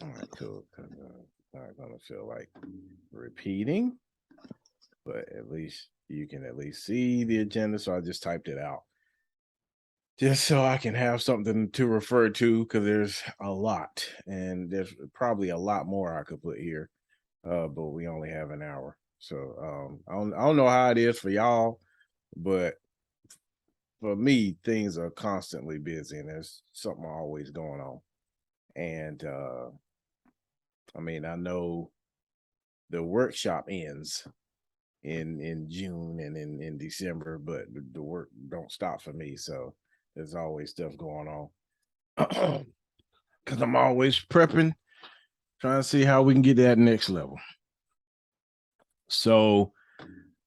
All right, cool. Not gonna feel like repeating, but at least you can at least see the agenda. So I just typed it out just so I can have something to refer to because there's a lot, and there's probably a lot more I could put here. But we only have an hour, so I don't know how it is for y'all, but for me, things are constantly busy, and there's something always going on. And I mean, I know the workshop ends in June and in December, but the work don't stop for me. So there's always stuff going on. Because I'm always prepping, trying to see how we can get that next level. So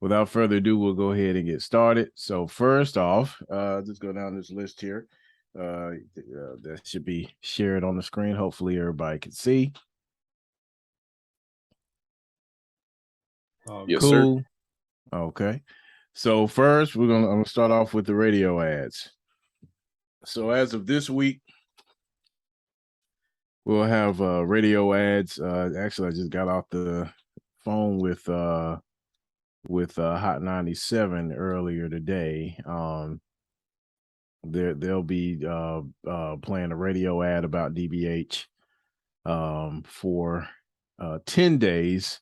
without further ado, we'll go ahead and get started. So first off, just go down this list here. That should be shared on the screen. Hopefully everybody can see. Yes, cool. sir. Okay. So first, I'm gonna start off with the radio ads. So as of this week, we'll have radio ads. Actually, I just got off the phone with Hot 97 earlier today. They'll be playing a radio ad about DBH for 10 days.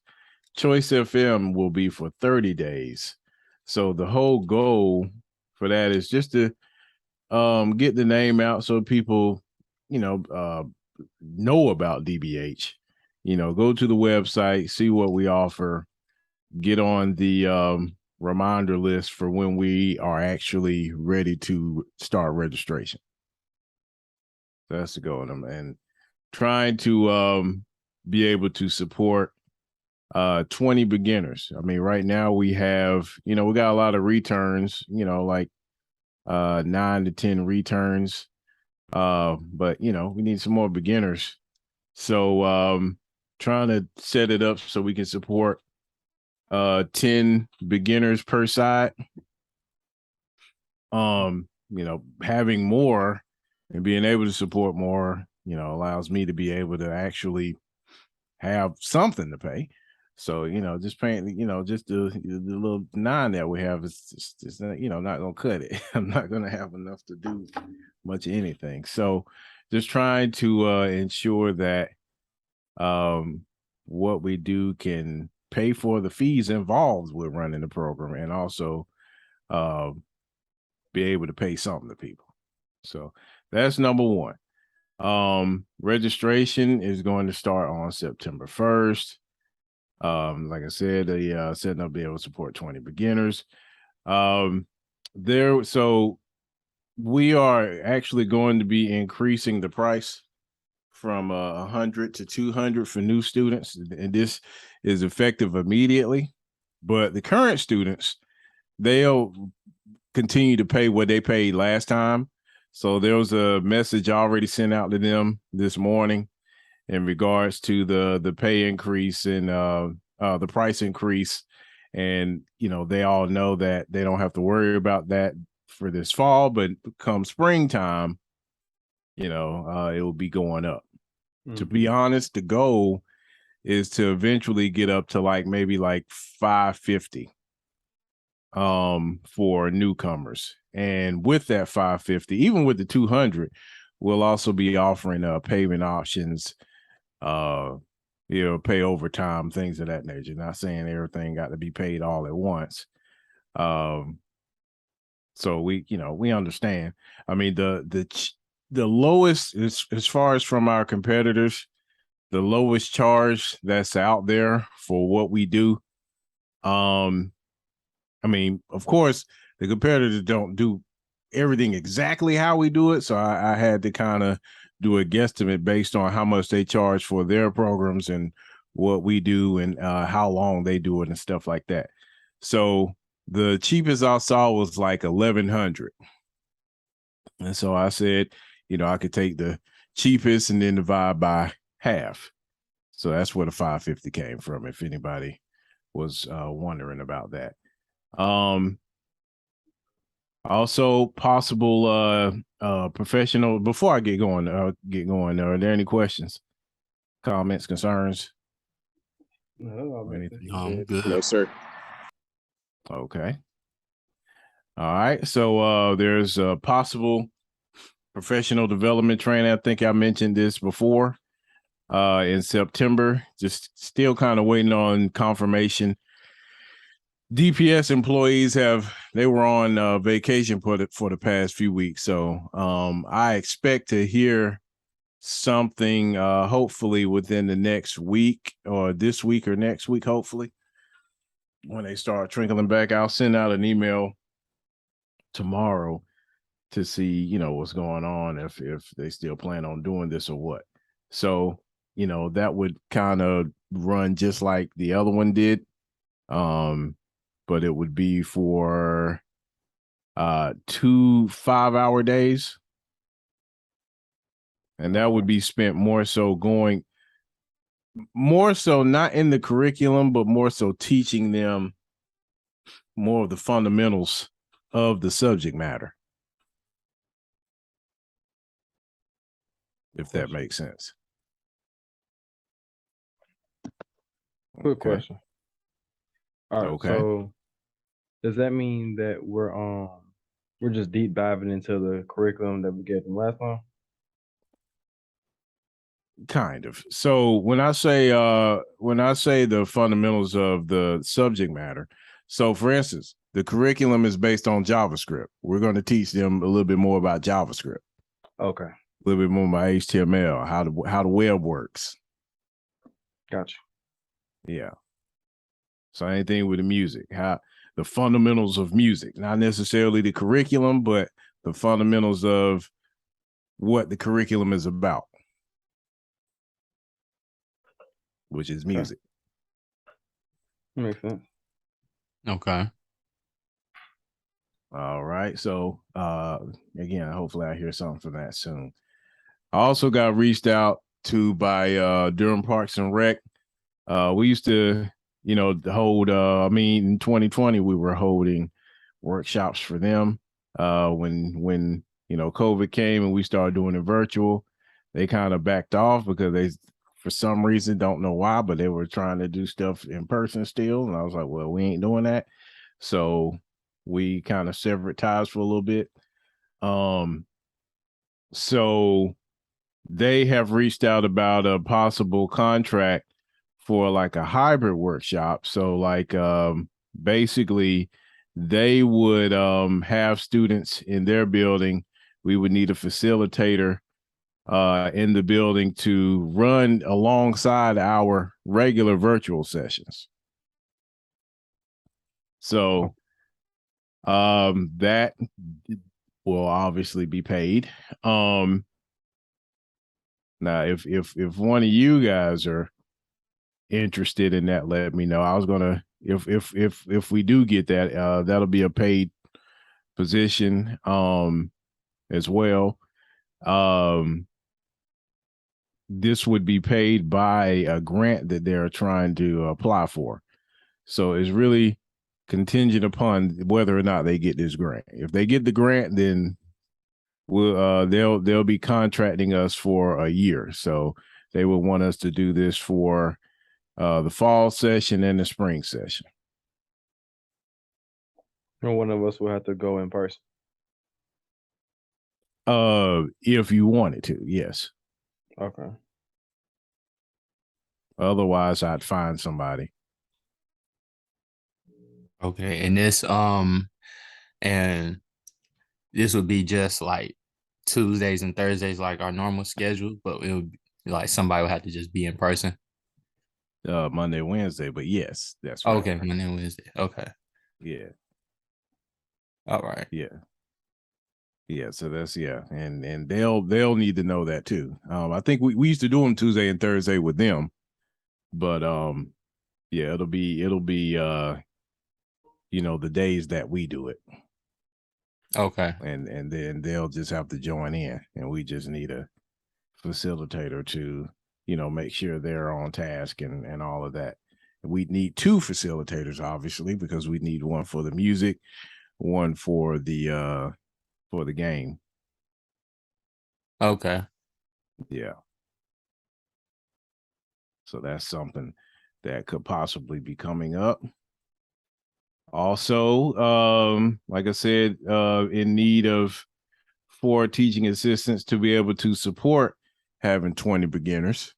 Choice FM will be for 30 days. So the whole goal for that is just to get the name out so people, know about DBH. Go to the website, see what we offer, get on the reminder list for when we are actually ready to start registration. That's the goal. And trying to be able to support 20 beginners. I mean, right now we have, we got a lot of returns, like 9 to 10 returns. But we need some more beginners. So trying to set it up so we can support 10 beginners per side. Having more and being able to support more, allows me to be able to actually have something to pay. So, just paying, just the little 9 that we have is just not gonna cut it. I'm not gonna have enough to do much of anything. So just trying to ensure that what we do can pay for the fees involved with running the program and also be able to pay something to people. So that's number one. Registration is going to start on September 1st. Like I said, the setting up be able to support 20 beginners. So we are actually going to be increasing the price from 100 to 200 for new students, and this is effective immediately. But the current students, they'll continue to pay what they paid last time. So there was a message already sent out to them this morning in regards to the pay increase and the price increase. And, they all know that they don't have to worry about that for this fall, but come springtime, it will be going up. Mm-hmm. To be honest, the goal is to eventually get up to maybe $550 for newcomers. And with that $550, even with the 200, we'll also be offering payment options, pay overtime, things of that nature. Not saying everything got to be paid all at once. So we understand. I mean, the lowest is, as far as from our competitors, the lowest charge that's out there for what we do. I mean, of course, the competitors don't do everything exactly how we do it. So I had to kind of do a guesstimate based on how much they charge for their programs and what we do and how long they do it and stuff like that. So the cheapest I saw was $1,100. And so I said, I could take the cheapest and then divide by half. So that's where the $550 came from, if anybody was wondering about that. Also possible professional. Before I get going, are there any questions? comments, concerns? No, I'm good. No, sir. Okay. All right. So there's a possible professional development training. I think I mentioned this before. In September, just still kind of waiting on confirmation. DPS employees they were on vacation for the past few weeks. So I expect to hear something hopefully within the next week or this week or next week, hopefully, when they start trickling back. I'll send out an email tomorrow to see, what's going on, if they still plan on doing this or what. So, that would kind of run just like the other one did. But it would be for 2 5-hour days. And that would be spent more so not in the curriculum, but more so teaching them more of the fundamentals of the subject matter. If that makes sense. Quick question. All right. Okay. So does that mean that we're just deep diving into the curriculum that we get from last time? Kind of. So when I say the fundamentals of the subject matter, so for instance, the curriculum is based on JavaScript. We're going to teach them a little bit more about JavaScript. Okay. A little bit more about HTML, how the web works. Gotcha. Yeah. So anything with the music, how the fundamentals of music, not necessarily the curriculum, but the fundamentals of what the curriculum is about, which is music. Makes sense. Okay. All right. So again, hopefully I hear something from that soon. I also got reached out to by Durham Parks and Rec. We used to, hold in 2020 we were holding workshops for them. When COVID came and we started doing it virtual, they kind of backed off because they, for some reason, don't know why, but they were trying to do stuff in person still. And I was like, well, we ain't doing that. So we kind of severed ties for a little bit. So they have reached out about a possible contract for like a hybrid workshop. So like basically they would have students in their building. We would need a facilitator in the building to run alongside our regular virtual sessions. So that will obviously be paid. Now if one of you guys are interested in that, let me know. I was gonna, if we do get that, that'll be a paid position as well. This would be paid by a grant that they're trying to apply for. So it's really contingent upon whether or not they get this grant. If they get the grant, then they'll be contracting us for a year. So they will want us to do this for the fall session and the spring session. And one of us will have to go in person. If you wanted to, yes. Okay. Otherwise, I'd find somebody. Okay. And this would be just like Tuesdays and Thursdays, like our normal schedule, but it would be like somebody would have to just be in person. Monday, Wednesday, but yes, that's right. Okay, Monday, Wednesday. Okay. Yeah. All right. Yeah. So that's, and they'll need to know that too. I think we used to do them Tuesday and Thursday with them, but yeah, it'll be the days that we do it. Okay. And then they'll just have to join in, and we just need a facilitator to make sure they're on task and all of that. We need 2 facilitators, obviously, because we need one for the music, one for the game. Okay. Yeah. So that's something that could possibly be coming up. Also, like I said, in need of 4 teaching assistants to be able to support having 20 beginners,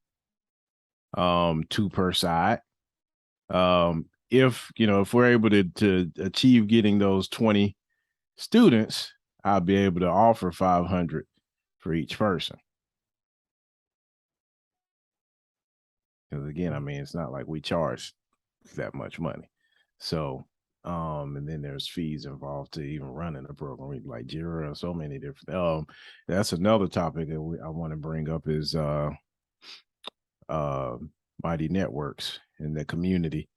2 per side. If we're able to achieve getting those 20 students, I'll be able to offer 500 for each person. Because again, I mean, it's not like we charge that much money. So, and then there's fees involved to even running the program, like Jira and so many different. That's another topic that I want to bring up is Mighty Networks in the community.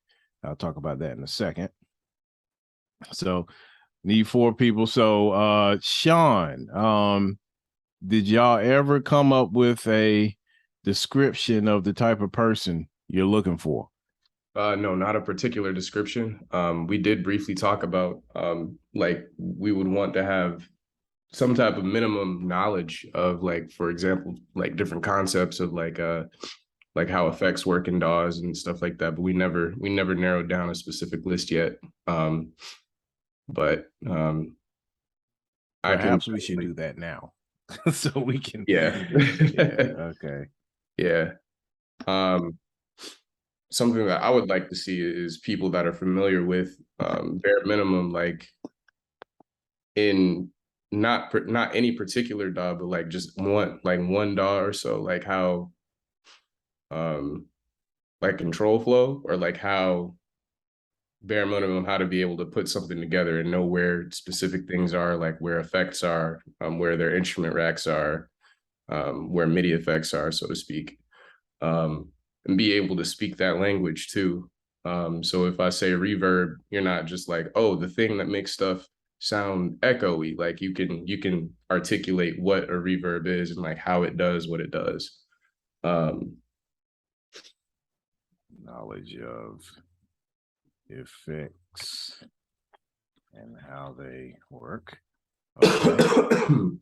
I'll talk about that in a second. So, need 4 people. So, Sean, did y'all ever come up with a description of the type of person you're looking for? No, not a particular description. We did briefly talk about like we would want to have some type of minimum knowledge of, like, for example, like different concepts of like how effects work in DAWs and stuff like that. But we never narrowed down a specific list yet. But Perhaps we should do that now. So we can. Yeah. Okay. Yeah. Something that I would like to see is people that are familiar with bare minimum, like in not any particular DAW, but like just one DAW or so, like how like control flow, or like how bare minimum, how to be able to put something together and know where specific things are, like where effects are, where their instrument racks are, where MIDI effects are, so to speak. And be able to speak that language too. So if I say reverb, you're not just like, oh, the thing that makes stuff sound echoey. Like you can articulate what a reverb is and like how it does what it does. Knowledge of effects and how they work. Okay.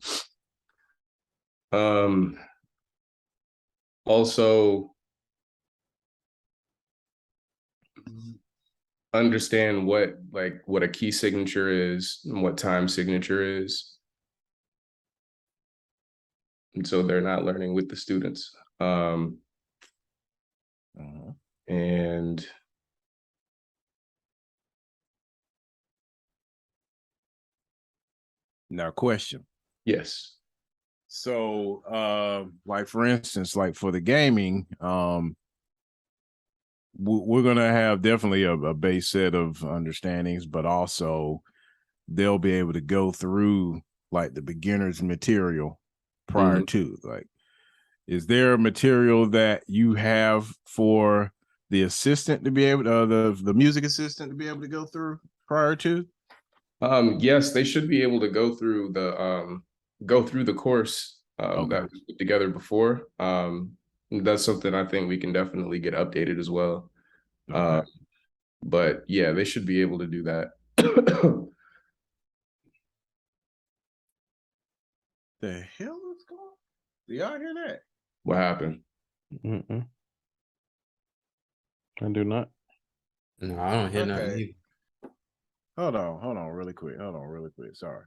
Also understand what a key signature is and what time signature is. And so they're not learning with the students. And now, question. yes. So, like for instance, like for the gaming, we're gonna have definitely a base set of understandings, but also they'll be able to go through like the beginner's material prior to. Like, is there a material that you have for the assistant to be able to, the music assistant to be able to go through prior to? Yes, they should be able to go through the course that we put together before. That's something I think we can definitely get updated as well. But yeah, they should be able to do that. The hell is going on? Do y'all hear that? What happened? I do not. No, I don't hear nothing either. Hold on really quick. Sorry.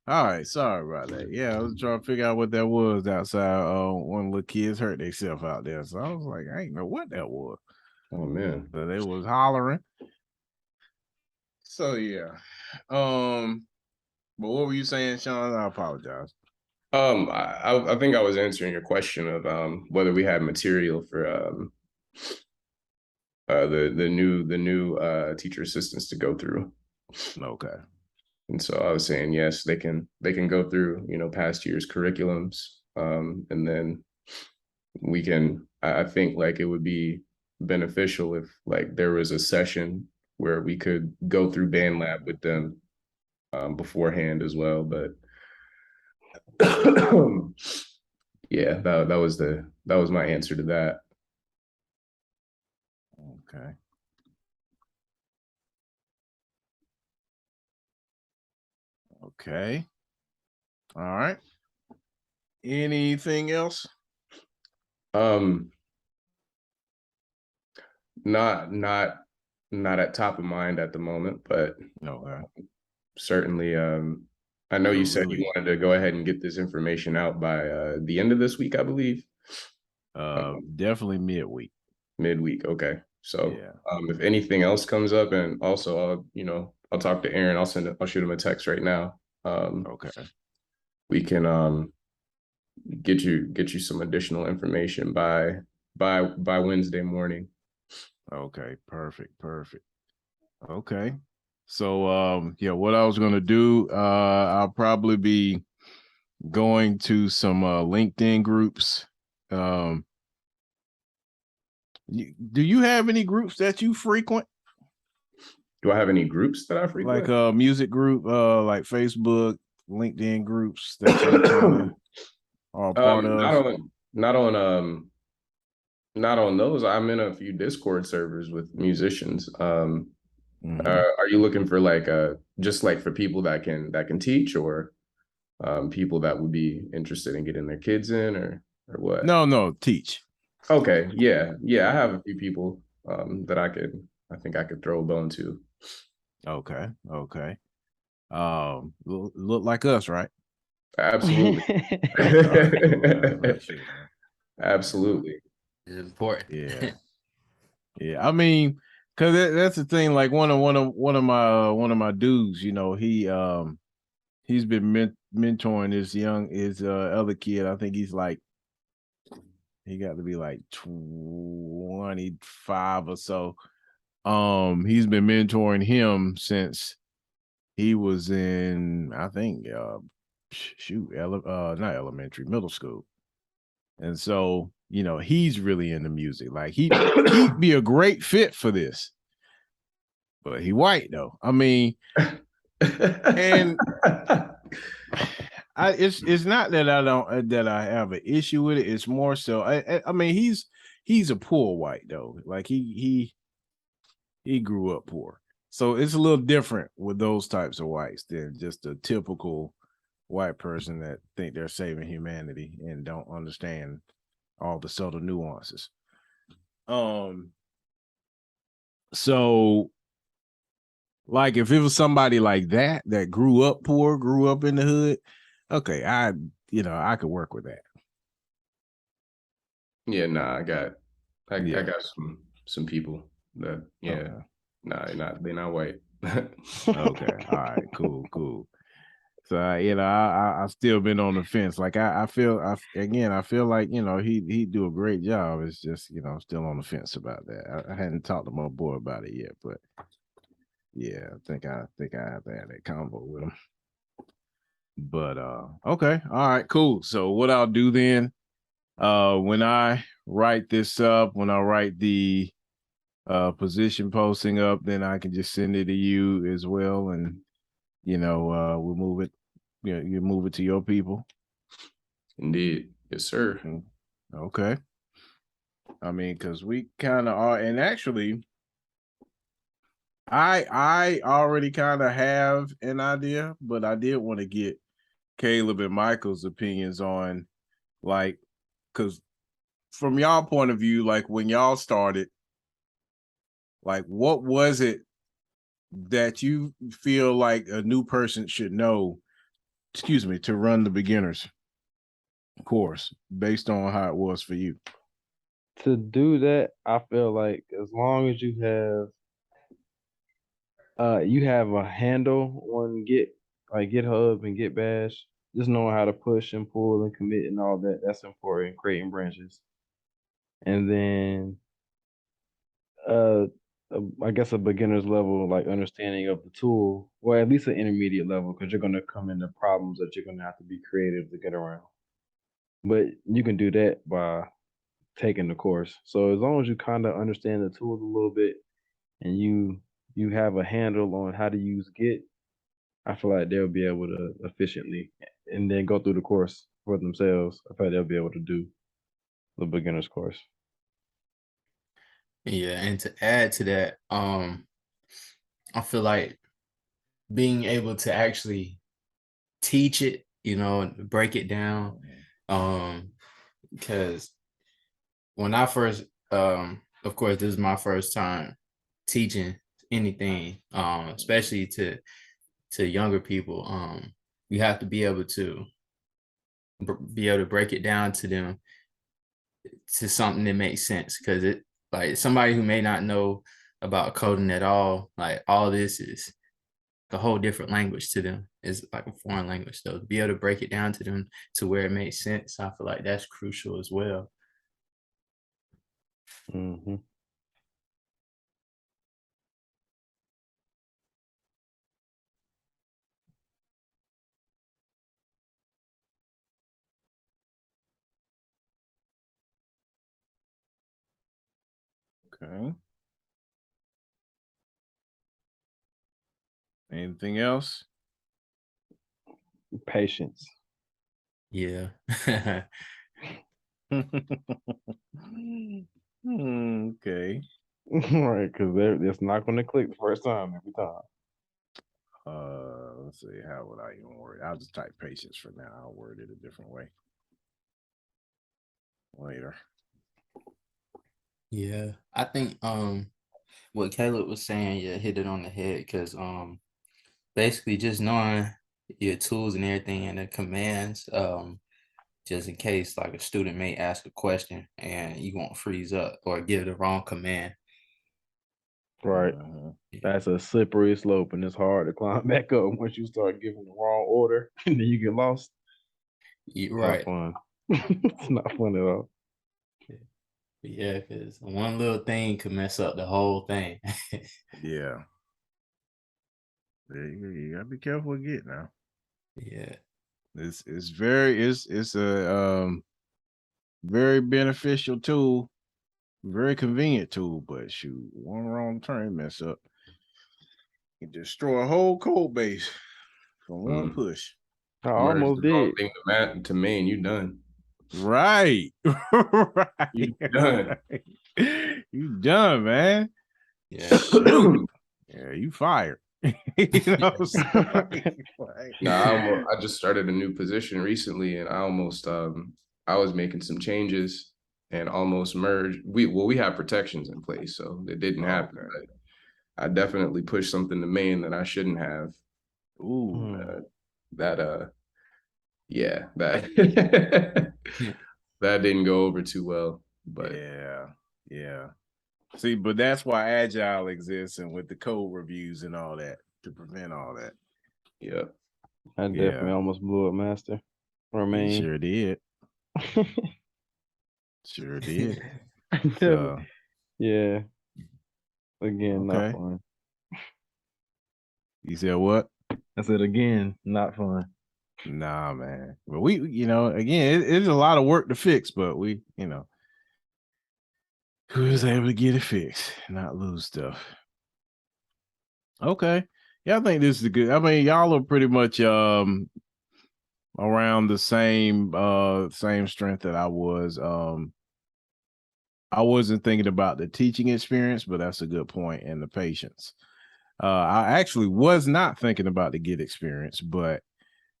All right, sorry about that. Yeah, I was trying to figure out what that was outside. One little kids hurt themselves out there, so I was like, I ain't know what that was. Oh man. But they was hollering. So yeah. But what were you saying, Sean? I apologize. I think I was answering your question of whether we had material for the new teacher assistants to go through. Okay. And so I was saying yes, they can go through, you know, past years curriculums. And then we can, I think like it would be beneficial if like there was a session where we could go through band lab with them beforehand as well. But yeah, that was my answer to that. Okay. Okay. All right. Anything else? Um, not at top of mind at the moment, but No. certainly I know you said you wanted to go ahead and get this information out by the end of this week, I believe. Definitely midweek. Midweek, okay. So Yeah. if anything else comes up, and also I'll talk to Aaron. I'll shoot him a text right now. Okay. We can get you some additional information by Wednesday morning. Okay, perfect. Okay. So yeah, what I was gonna do, I'll probably be going to some LinkedIn groups. Do you have any groups that you frequent? Do I have any groups that I frequent? Like a music group, like Facebook, LinkedIn groups that you kind of are part of? Not on those. I'm in a few Discord servers with musicians. Mhm. Are you looking for like just like for people that can teach, or people that would be interested in getting their kids in, or what? No, teach. Okay, yeah. I have a few people that I think I could throw a bone to. Okay. Look like us, right? Absolutely. All right, cool. I appreciate it, man. Absolutely. It's important. Yeah. I mean, because that's the thing. Like one of my dudes, you know, he's been mentoring this other kid. I think he got to be like 25 or so. He's been mentoring him since he was in, I think, not elementary, middle school. And so, you know, he's really into music. Like he'd be a great fit for this. But he white though. I mean, and it's not that I have an issue with it. It's more so I mean he's a poor white though. Like he grew up poor. So it's a little different with those types of whites than just a typical white person that think they're saving humanity and don't understand all the subtle nuances. So like if it was somebody like that grew up poor, grew up in the hood, okay, I could work with that. Yeah, nah, I got some people that Okay. they're not white. Okay. All right. Cool. So I still been on the fence. Like I feel like he do a great job. It's just I'm still on the fence about that. I hadn't talked to my boy about it yet, but yeah, I think I have to have that convo with him. But okay, all right, cool. So what I'll do then, when I write this up, when I write the position posting up, then I can just send it to you as well, and we'll move it. You move it to your people. Indeed, yes, sir. Okay. I mean, because we kind of are, and actually, I already kind of have an idea, but I did want to get Caleb and Michael's opinions on, like, because from y'all point of view, like when y'all started, like what was it that you feel like a new person should know excuse me, to run the beginners course based on how it was for you? To do that, I feel like as long as you have a handle on GitHub and Git Bash, just knowing how to push and pull and commit and all that, that's important, creating branches. And then uh I guess a beginner's level, like understanding of the tool, or at least an intermediate level, because you're gonna come into problems that you're gonna have to be creative to get around. But you can do that by taking the course. So as long as you kind of understand the tools a little bit and you have a handle on how to use Git, I feel like they'll be able to efficiently and then go through the course for themselves. I feel like they'll be able to do the beginner's course. Yeah, and to add to that, I feel like being able to actually teach it, break it down, because when I first, of course, this is my first time teaching anything, especially to younger people. You have to be able to break it down to them to something that makes sense, because it, like, somebody who may not know about coding at all, like, all this is a whole different language to them. It's like a foreign language. So to be able to break it down to them to where it makes sense, I feel like that's crucial as well. Mm-hmm. Okay. Anything else? Patience. Yeah. Okay. Right, because it's not going to click the first time every time. Let's see. How would I even word it? I'll just type patience for now. I'll word it a different way later. Yeah. I think what Caleb was saying, yeah, hit it on the head, because basically just knowing your tools and everything and the commands, just in case like a student may ask a question and you won't freeze up or give the wrong command. Right. Yeah. That's a slippery slope, and it's hard to climb back up once you start giving the wrong order and then you get lost. You're Not right. fun. It's not fun at all. Yeah, because one little thing could mess up the whole thing. Yeah. You gotta be careful with Git now. Yeah. It's very it's a very beneficial tool, very convenient tool, but shoot, one wrong turn mess up. You destroy a whole code base from one push. I Merge almost the wrong did. thing to main, you done. Right. Right. You done. You done, man. Yeah. Shoot. Yeah, you fired. You know what I'm saying? Like, No, I just started a new position recently, and I was making some changes and almost merged. We have protections in place, so it didn't happen. okay. But I definitely pushed something to main that I shouldn't have. Ooh. Yeah, that that didn't go over too well. But Yeah. Yeah. See, but that's why Agile exists, and with the code reviews and all that to prevent all that. yeah, I definitely Yeah. almost blew up master. Or You main. sure did. Sure did. Definitely. So, Yeah. Again, not okay. fun. You said what? I said again, not fun. Nah, man. But we, again, it's a lot of work to fix, but we, we was able to get it fixed, not lose stuff. Okay. Yeah, I think this is a good. I mean, y'all are pretty much around the same strength that I was. I wasn't thinking about the teaching experience, but that's a good point, and the patience. I actually was not thinking about the Git experience, but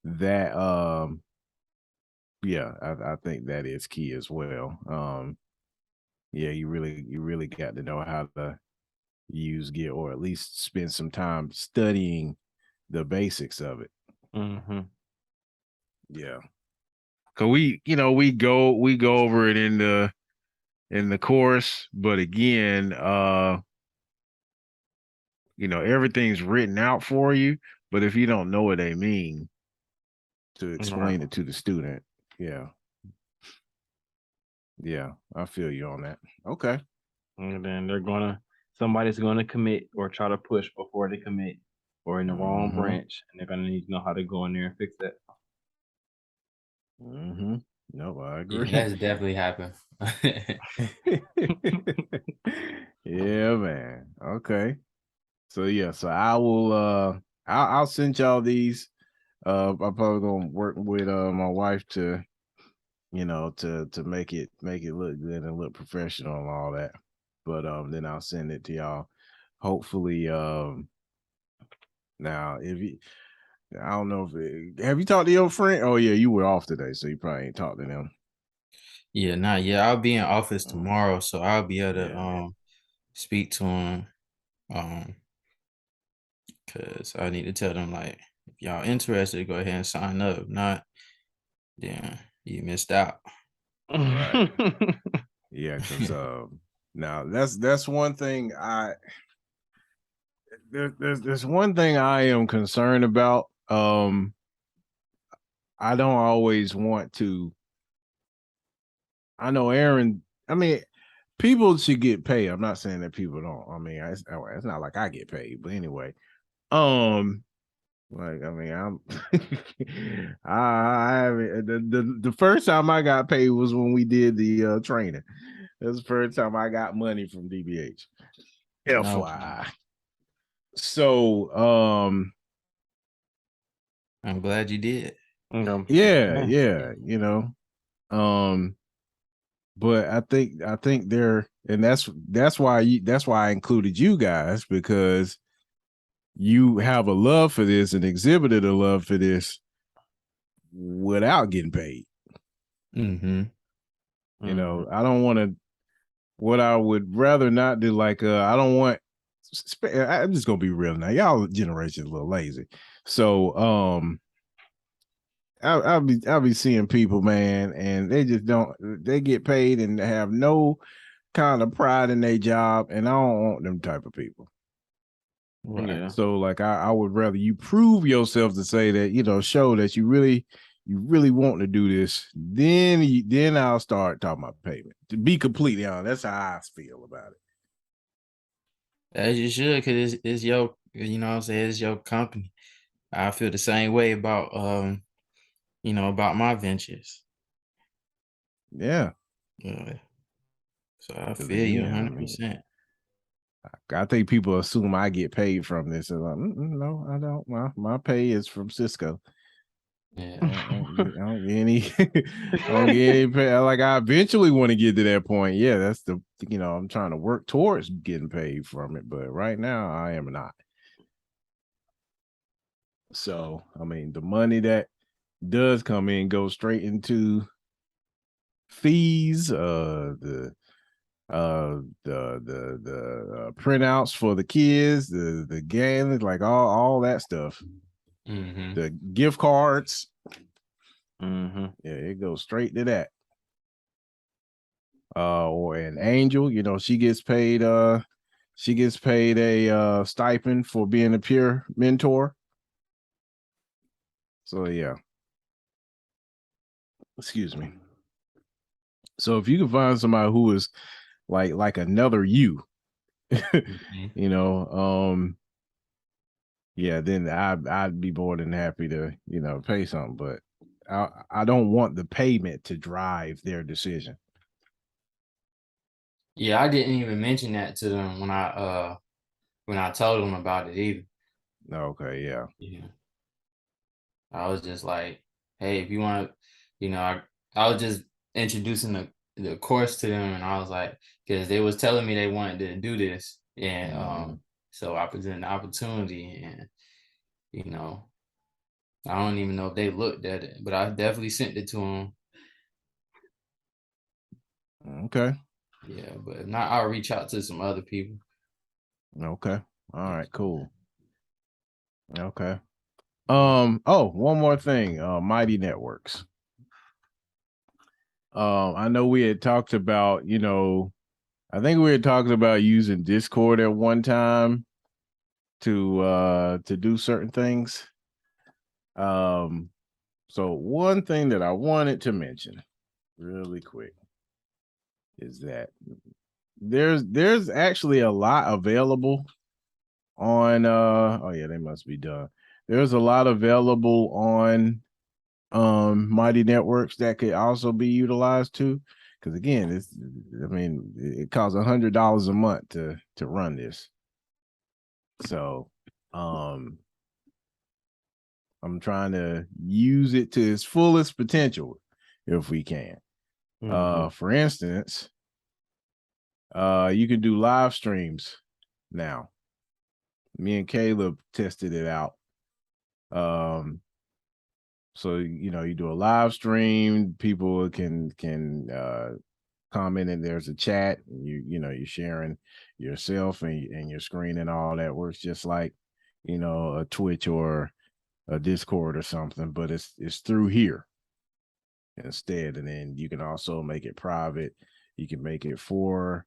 that yeah, I think that is key as well. Yeah, you really got to know how to use Git, or at least spend some time studying the basics of it. Mm-hmm. Yeah. Cause we go over it in the course, but again, everything's written out for you, but if you don't know what they mean, to explain it to the student. Yeah. Yeah, I feel you on that. Okay. And then somebody's gonna commit or try to push before they commit or in the wrong Mhm. branch, and they're gonna need to know how to go in there and fix that. Mm-hmm. No, I Yeah, agree. that's definitely happened. Yeah, man. Okay. So yeah, so I will I'll send y'all these. I'm probably gonna work with my wife to to make it look good and look professional and all that. But then I'll send it to y'all. Hopefully now if you I don't know if have you talked to your friend? Oh yeah, you were off today, so you probably ain't talked to them. Yeah, not yet. I'll be in office Mm, tomorrow, so I'll be able to yeah. speak to him. Cause I need to tell them like if y'all interested, go ahead and sign up. If not, then you missed out. Right. Yeah, because now that's one thing there's one thing I am concerned about. I don't always want to. I know Aaron. I mean, people should get paid. I'm not saying that people don't. I mean, it's not like I get paid, but anyway, like I mean, I haven't. The first time I got paid was when we did the training. That's the first time I got money from DBH. No, FYI. So, I'm glad you did. yeah, but I think they're, and that's why I included you guys, because you have a love for this and exhibited a love for this without getting paid. Mm-hmm. I don't want to, what I would rather not do, like, I don't want, I'm just gonna be real now. Y'all generation is a little lazy. So, I'll be seeing people, man, and they just don't, they get paid and have no kind of pride in their job, and I don't want them type of people. Right. Yeah. So like I would rather you prove yourself to say that, show that you really want to do this, then I'll start talking about payment. To be completely honest, that's how I feel about it. As you should, because it's your, what I'm saying, it's your company. I feel the same way about about my ventures. Yeah. So I 'Cause feel you again, I mean, 100%. I think people assume I get paid from this. And like, no, I don't. My pay is from Cisco. Yeah. I don't get any. I don't get any pay. Like I eventually want to get to that point. Yeah, that's I'm trying to work towards getting paid from it, but right now I am not. So I mean, the money that does come in goes straight into fees. The printouts for the kids, the games, like all that stuff. Mm-hmm. The gift cards. Mm-hmm. Yeah, it goes straight to that. Or an Angel, she gets paid a stipend for being a peer mentor. So yeah. Excuse me. So if you can find somebody who is like another you, Mm-hmm. Yeah, then I'd be more than happy to, pay something, but I don't want the payment to drive their decision. Yeah, I didn't even mention that to them when I told them about it either. Okay, yeah. Yeah. I was just like, hey, if you want to, I was just introducing the course to them, and I was like, because they was telling me they wanted to do this, and so I presented the opportunity, and I don't even know if they looked at it, but I definitely sent it to them. Okay. Yeah, but if not, I'll reach out to some other people. Okay. All right, cool. Okay. Oh, one more thing. Mighty Networks. I know we had talked about, I think we had talked about using Discord at one time to do certain things. So one thing that I wanted to mention really quick is that there's actually a lot available on oh yeah, they must be done. There's a lot available on Mighty Networks that could also be utilized too. Because again, it costs $100 a month to run this. So I'm trying to use it to its fullest potential if we can. For instance, you can do live streams now. Me and Caleb tested it out. So you do a live stream, people can comment, and there's a chat, and you're sharing yourself and your screen, and all that works just like a Twitch or a Discord or something, but it's through here instead. And then you can also make it private. You can make it for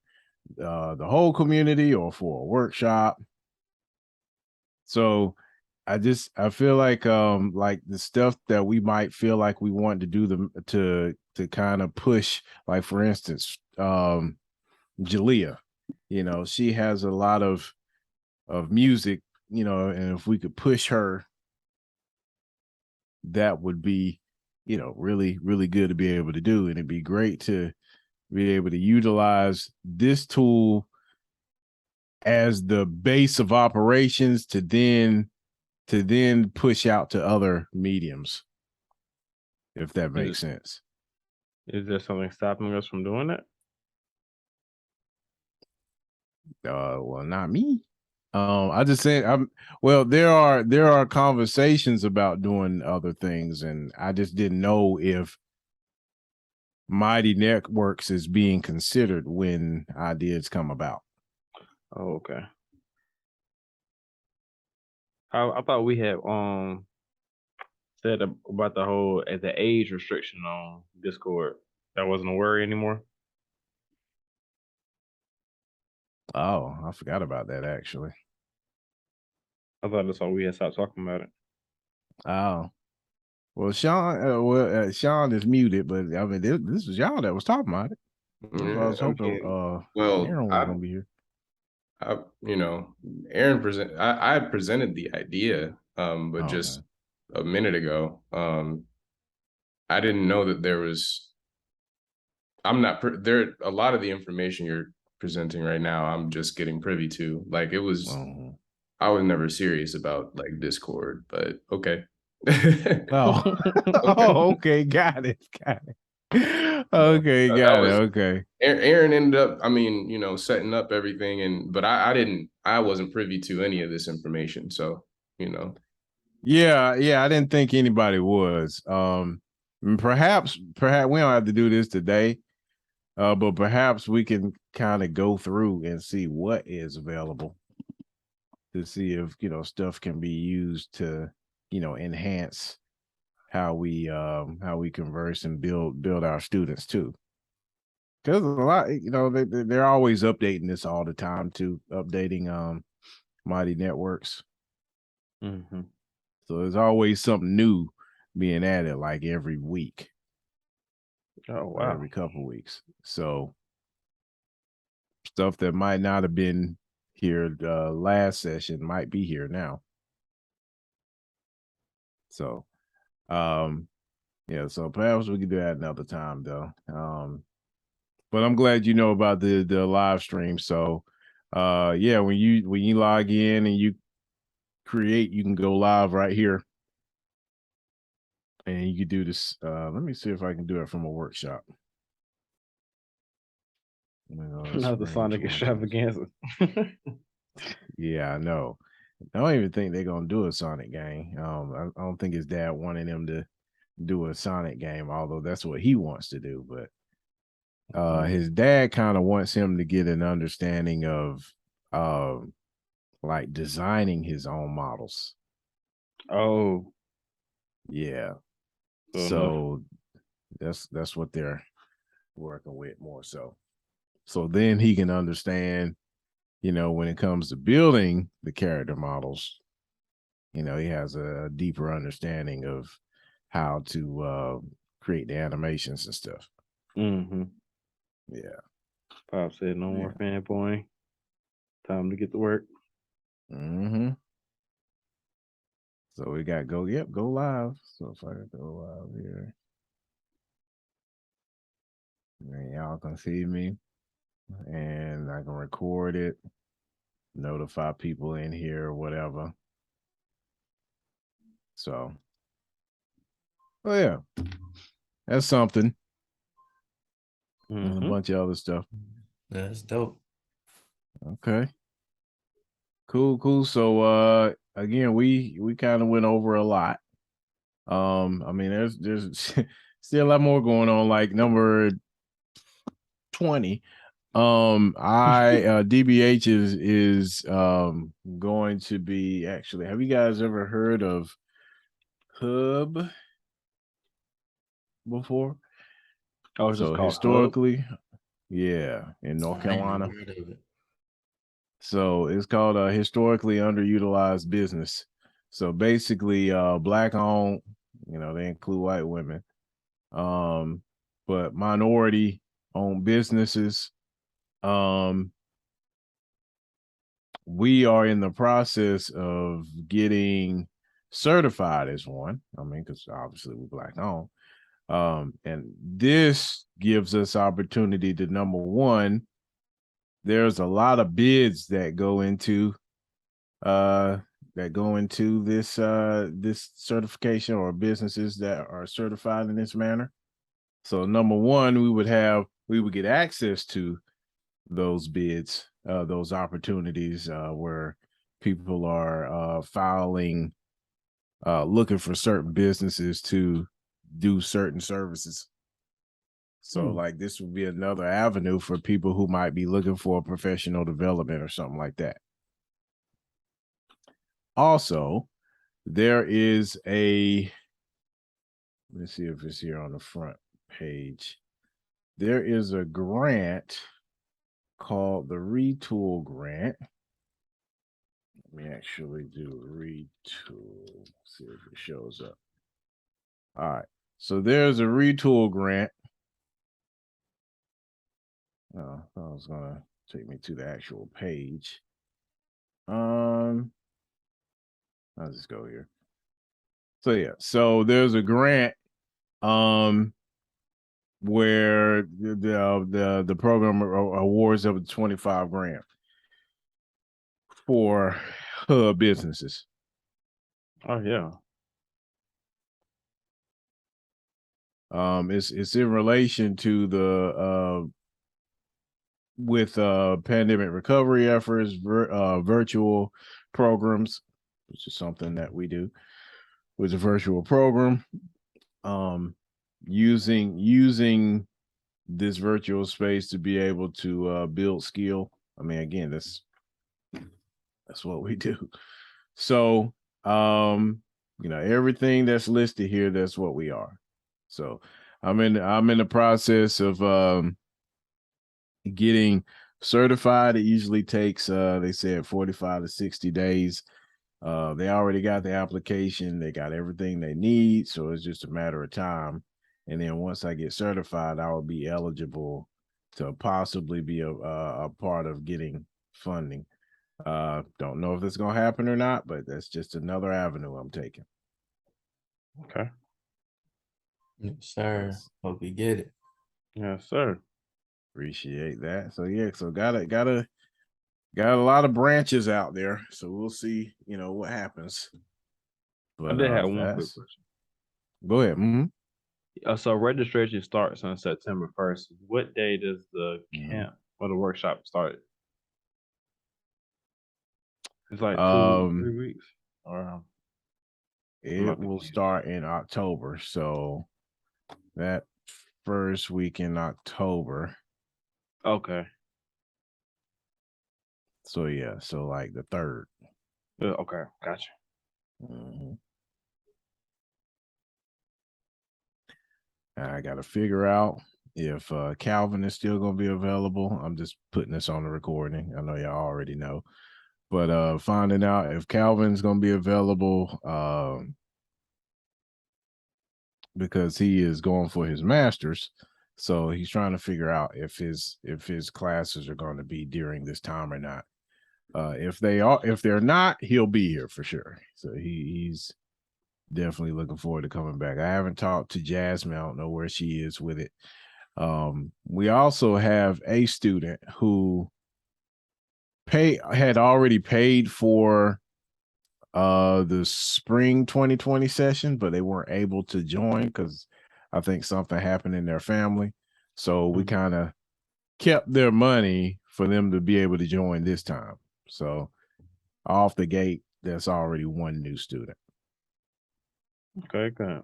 the whole community or for a workshop. So I feel like the stuff that we might feel like we want to do to kind of push, like for instance, Jalea, she has a lot of music, and if we could push her, that would be, really, really good to be able to do. And it'd be great to be able to utilize this tool as the base of operations to then push out to other mediums, if that makes sense. Is there something stopping us from doing that? Well, not me. I just said there are conversations about doing other things, and I just didn't know if Mighty Networks is being considered when ideas come about. Oh, okay. I thought we had said about the age restriction on Discord. That wasn't a worry anymore. Oh, I forgot about that actually. I thought that's all we had stopped talking about it. Oh, well, Sean, Sean is muted, but I mean, this was y'all that was talking about it. I was hoping Aaron was gonna be here. Aaron I presented the idea, but just a minute ago. I didn't know that there was. I'm not there. A lot of the information you're presenting right now, I'm just getting privy to. Like it was, I was never serious about like Discord, but okay. Oh, okay, got it. Okay, got it. Okay. Aaron ended up, setting up everything, but I wasn't privy to any of this information. So, Yeah, I didn't think anybody was. Perhaps we don't have to do this today. But perhaps we can kind of go through and see what is available to see if, stuff can be used to, enhance how we converse and build our students too. Because a lot, they're always updating this all the time too, updating Mighty Networks. Mm-hmm. So there's always something new being added, like every week. Oh wow! Every couple weeks. So stuff that might not have been here last session might be here now. So so perhaps we can do that another time though. But I'm glad you know about the live stream. So when you log in and you create, you can go live right here. And you can do this. Let me see if I can do it from a workshop. Not the Sonic extravaganza. Yeah, I know. I don't even think they're gonna do a Sonic game. I don't think his dad wanted him to do a Sonic game, although that's what he wants to do. But his dad kind of wants him to get an understanding of like designing his own models. Oh, Yeah. so So that's what they're working with more so. So then he can understand, when it comes to building the character models, he has a deeper understanding of how to create the animations and stuff. mm-hmm. Yeah. Pop said no more fanboying. Time to get to work. Mm-hmm. So we got go live. So if I go live here, then y'all can see me and I can record it, notify people in here or whatever. So, oh yeah, that's something. And a Mm-hmm. bunch of other stuff. That's dope. Okay. Cool. So again, we kind of went over a lot. I mean, there's still a lot more going on, like number 20. DBH is going to be actually, have you guys ever heard of Hub before? Oh, it's just So called Hub. historically, yeah, in North I ain't never Carolina. heard of it. So it's called a historically underutilized business. So basically, black owned, they include white women, but minority owned businesses. We are in the process of getting certified as one. I mean, because obviously we're black owned. And this gives us opportunity to, number one, there's a lot of bids that go into this certification, or businesses that are certified in this manner. So number one, we would get access to those bids, those opportunities where people are filing, looking for certain businesses to do certain services. So like this would be another avenue for people who might be looking for professional development or something like that. Also, there is let's see if it's here on the front page. There is a grant called the Retool grant. Let me actually do Retool. See if it shows up. All right. So there's a Retool grant. Oh, I was gonna take me to the actual page. I'll just go here. So yeah, so there's a grant where the program awards up to 25 grand for businesses. Oh yeah. It's in relation to the with pandemic recovery efforts, virtual programs, which is something that we do with a virtual program. Using this virtual space to be able to build skill. I mean, again, that's what we do. So, everything that's listed here, that's what we are. So I'm in the process of getting certified. It usually takes they said 45 to 60 days. They already got the application, they got everything they need, so it's just a matter of time. And then once I get certified, I will be eligible to possibly be a part of getting funding. Don't know if it's gonna happen or not, but that's just another avenue I'm taking. Okay. Yes, sir. Yes. Hope you get it. Yes, sir. Appreciate that. So yeah, so got a lot of branches out there. So we'll see, what happens. But I did have one quick that's question. go ahead. Mm-hmm. So registration starts on September 1st. What day does the camp or the workshop start? It's like 3 weeks, or It will start in October. So that first week in October. Okay. So yeah, so like the 3rd. Okay, gotcha. Mm-hmm. I got to figure out if Calvin is still going to be available. I'm just putting this on the recording. I know y'all already know, but finding out if Calvin's going to be available because he is going for his master's. So he's trying to figure out if his classes are going to be during this time or not. If they're not, he'll be here for sure. So he's definitely looking forward to coming back. I haven't talked to Jasmine. I don't know where she is with it. We also have a student who had already paid for the spring 2020 session, but they weren't able to join because I think something happened in their family. So we kind of kept their money for them to be able to join this time. So off the gate, that's already one new student. Okay, good.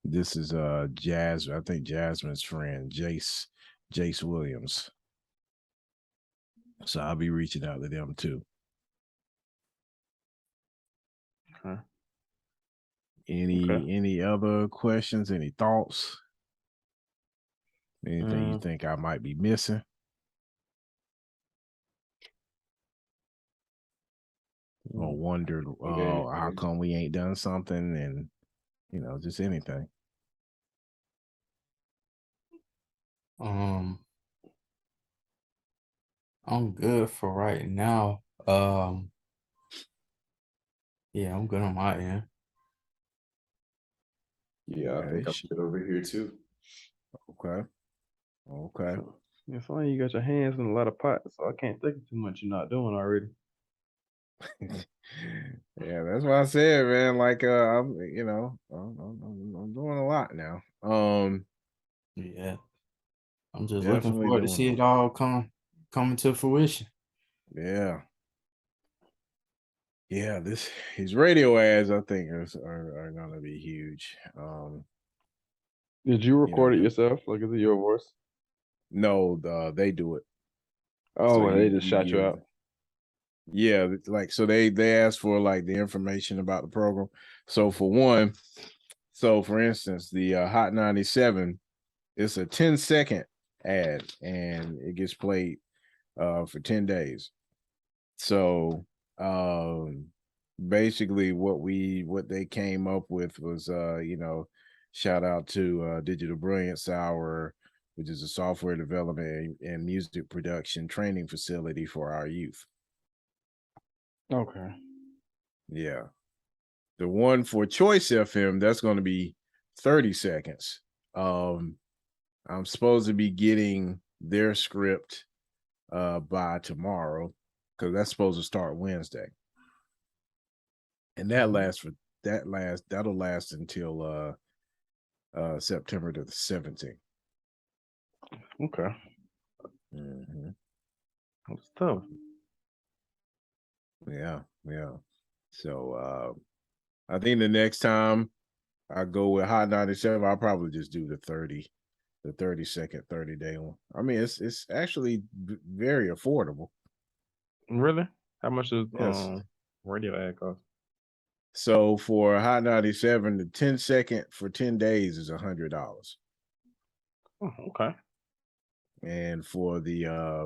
This is Jasmine. I think Jasmine's friend, Jace Williams. So I'll be reaching out to them too. Okay. Any other questions? Any thoughts? Anything you think I might be missing? Or wondered how come we ain't done something, and just anything. I'm good for right now. Yeah, I'm good on my end. Yeah, I think I'm good over here too. Okay. It's funny you got your hands in a lot of pots, so I can't think of too much you're not doing already. Yeah, that's what I said, man. Like, I'm doing a lot now. Yeah, I'm just looking forward to see it all coming to fruition. Yeah. Yeah, his radio ads, I think, are gonna be huge. Did you record it yourself? Like, is it your voice? No, they do it. Oh, so they just shot you out. Yeah, like so they asked for like the information about the program. So for instance, the Hot 97, it's a 10-second ad and it gets played for 10 days. So basically what they came up with was shout out to Digital Brilliance Hour, which is a software development and music production training facility for our youth. Okay. Yeah. The one for Choice FM, that's going to be 30 seconds. I'm supposed to be getting their script by tomorrow because that's supposed to start Wednesday. And that'll last until September the 17th. Okay. Mm-hmm. That's tough. Yeah. So I think the next time I go with Hot 97, I'll probably just do the 30-second, 30-day one. I mean, it's actually very affordable. Really? How much does radio ad cost? So for Hot 97, the 10-second for 10 days is $100. Oh, okay. And for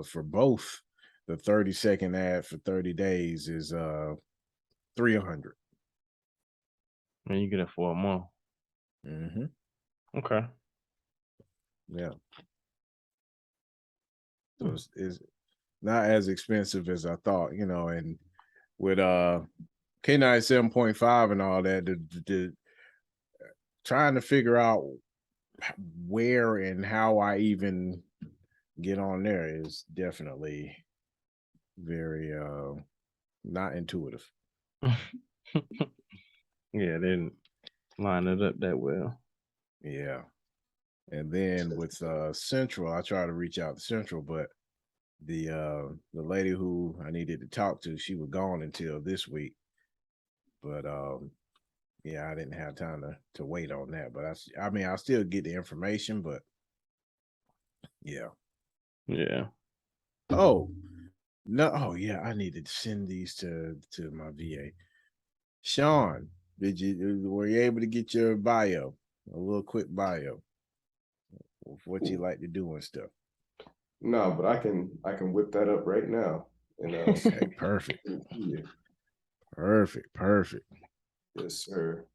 for both, the 30-second ad for 30 days is $300. And you get it for a month. Mm-hmm. Okay. Yeah. So it's not as expensive as I thought, and with K97.5 and all that, the trying to figure out where and how I even get on there is definitely very not intuitive. Yeah, they didn't line it up that well. Yeah. And then with Central, I try to reach out to Central, but the lady who I needed to talk to, she was gone until this week. But yeah, I didn't have time to wait on that. But I mean, I'll still get the information, but yeah. Yeah. Oh, no. Oh, yeah. I needed to send these to my VA. Sean, were you able to get your bio? A little quick bio. what you like to do and stuff. No, but I can whip that up right now. And Okay, perfect. yeah. Perfect. Yes, sir.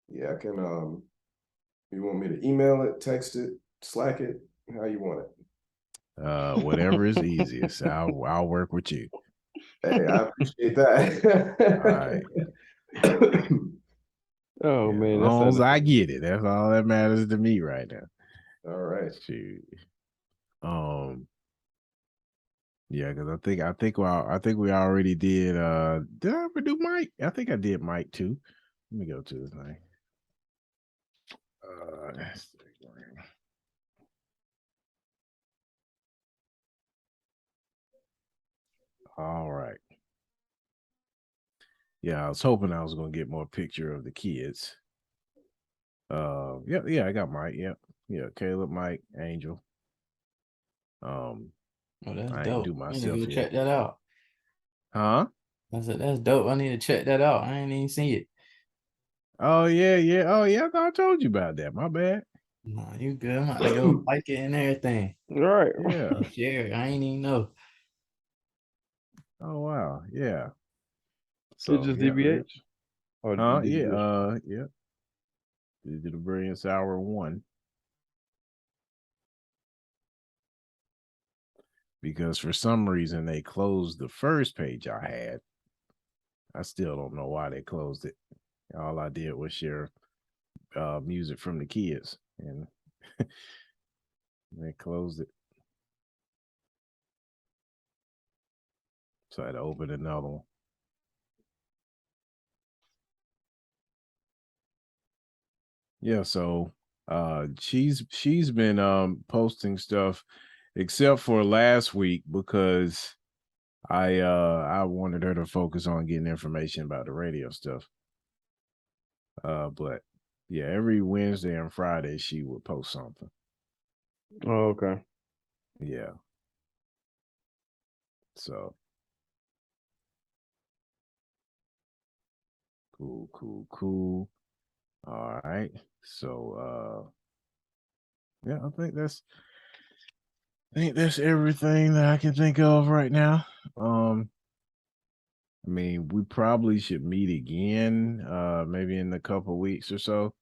Yeah, I can you want me to email it, text it, Slack it, how you want it? Whatever is easiest. I'll work with you. Hey, I appreciate that. All right. Oh Yeah, man, as that's long as I get it, that's all that matters to me right now. All right. Shoot. Yeah, because I think we already did. Did I ever do Mike? I think I did Mike too. Let me go to his name. All right. Yeah, I was hoping I was gonna get more picture of the kids. Yeah, I got Mike. Yeah, Caleb, Mike, Angel. Oh, that's I ain't dope. do I need to myself go yet. check that out. Huh? I said, that's dope. I need to check that out. I ain't even see it. Oh yeah. Oh yeah, I thought I told you about that. My bad. No, you good. I'm about to go like it and everything. right. Yeah. Sure, I ain't even know. Oh wow. Yeah. It's just DBH. Or Huh? did Yeah. Yeah. Did the Brilliance Hour 1. Because for some reason they closed the first page I had. I still don't know why they closed it. All I did was share music from the kids, and they closed it. So I had to open another one. Yeah, so she's been posting stuff except for last week because I wanted her to focus on getting information about the radio stuff. But yeah, every Wednesday and Friday she would post something. Oh, okay. Yeah. So cool. All right. So yeah, I think that's everything that I can think of right now. I mean, we probably should meet again, maybe in a couple weeks or so.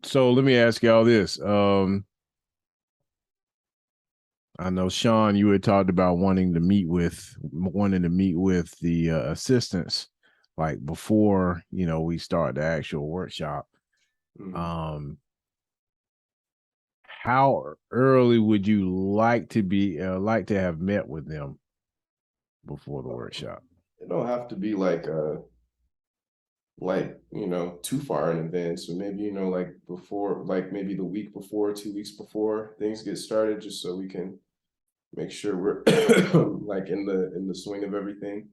So let me ask y'all this. I know Sean, you had talked about wanting to meet with the assistants, like before we start the actual workshop. Mhm. How early would you like to have met with them before the workshop? It don't have to be like too far in advance. So maybe like before, like maybe the week before, 2 weeks before things get started, just so we can make sure we're like in the swing of everything.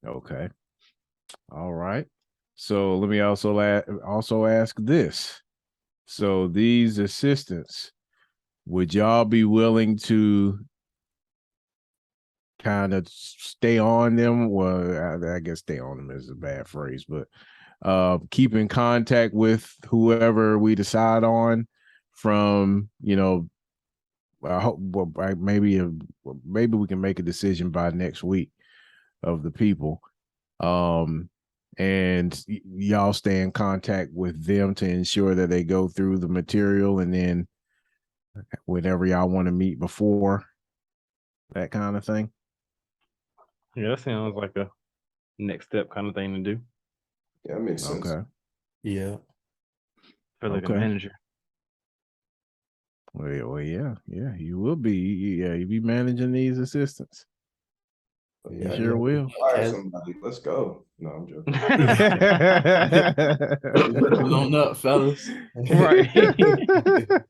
Okay. All right. So let me also ask this. So these assistants, would y'all be willing to kind of stay on them? Well, I guess stay on them is a bad phrase, but keep in contact with whoever we decide on from, I hope maybe we can make a decision by next week of the people. And y'all stay in contact with them to ensure that they go through the material, and then whenever y'all want to meet before, that kind of thing. Yeah, that sounds like a next step kind of thing to do. Yeah, that makes sense. Okay. Yeah. For like a Okay. manager. Well, yeah, you will be. Yeah, you be managing these assistants. Yeah, You sure will. hire somebody. Let's go. No, I'm joking. Pull on up, fellas. Right.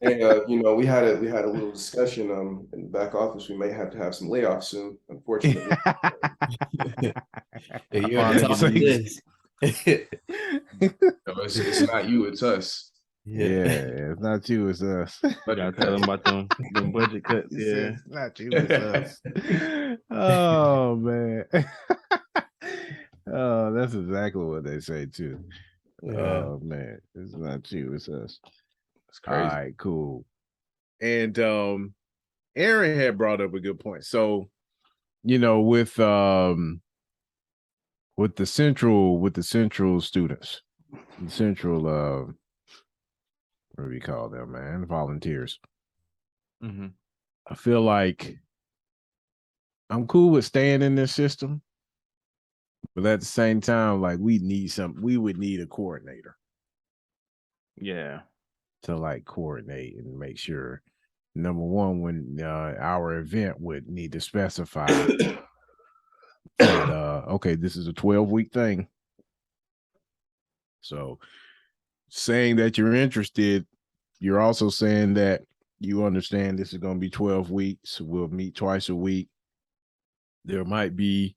And we had a little discussion in the back office. We may have to have some layoffs soon, unfortunately. Hey, you're at the top of the list. No, it's not you, it's us. Yeah, it's not you, it's us. Gotta tell them about them budget cuts. He Yeah. said it's not you, it's us. Oh man. That's exactly what they say too. Yeah. Man, it's not you, it's us. It's All crazy. right, cool. And Aaron had brought up a good point. So, with the central students, the central what do we call them, man? Volunteers. Mm-hmm. I feel like I'm cool with staying in this system, but at the same time, like we would need a coordinator Yeah. to like coordinate and make sure. Number one, when our event would need to specify that okay, this is a 12-week thing. So saying that you're interested, you're also saying that you understand this is going to be 12 weeks. We'll meet twice a week. There might be